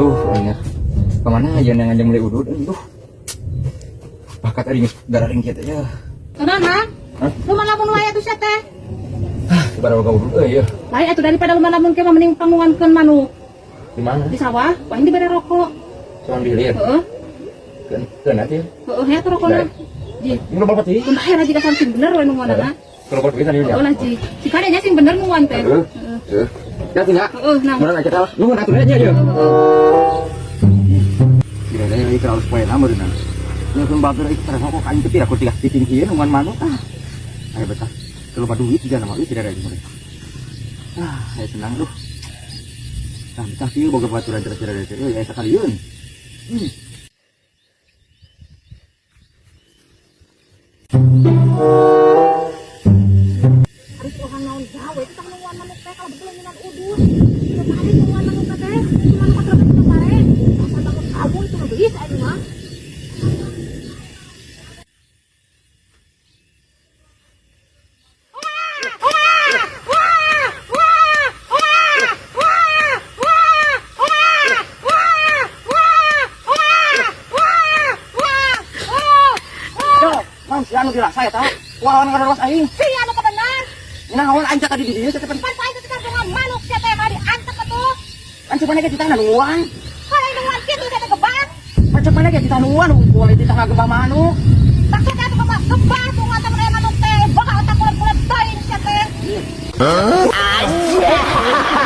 Aduh, soalnya kemana aja yang mulai udut, aduh. Bakat ring darah ring kita ya. Kenapa? Lu malamun wae atuh sia teh. Kepada kau udut, ya. Lain atuh daripada lu malamun ke mending panguankeun manuk. Di mana? Di sawah, wah ini bere rokok. Cuman dilihat. Heeh. Keun atuh. Heeh, ya tuh rokokna. Ji. Ini berapa sih? Kumaha ya jika saking bener we nu ngana. Kalau buat kita nih. Heeh lah Ji. Si kadenya sing bener nuan teh. Heeh. Ya tinggal. Heeh, nah. Mana aja tahu. Lu ngatur aja ya. Kira-kira ini kalau supaya nama dina. Ini pun batur itu terasa kok kain kecil aku tiga tinggiin nuan manuk. Ayo betah. Kalau pada duit tidak nama itu tidak ada di saya senang tuh. Entah sih boga baturan cerah-cerah dari ya sekalian. Harus orang naon gawe itu tang nuan manuk teh kalau betul nyunan udus. Kemarin nuan manuk teh cuma 400 kemarin. Asal bangun kamu itu mah geus anu mah. Anu kira saya tahu. Wah, anu kada luas aing. Si anu kebenar. Naon aing tadi di dieu cepetan. Pan pae teh dengan manuk sia teh mah diantep atuh. Anceun mana ge ditana nuan. Kalau nuan kitu teh gebang. Anceun mana ge ditana nuan boleh ditana gebah manuk. Maksudnya atuh gebah tuh ngata manuk teh. Bakal otak kulit-kulit teuing sia teh. Asyik.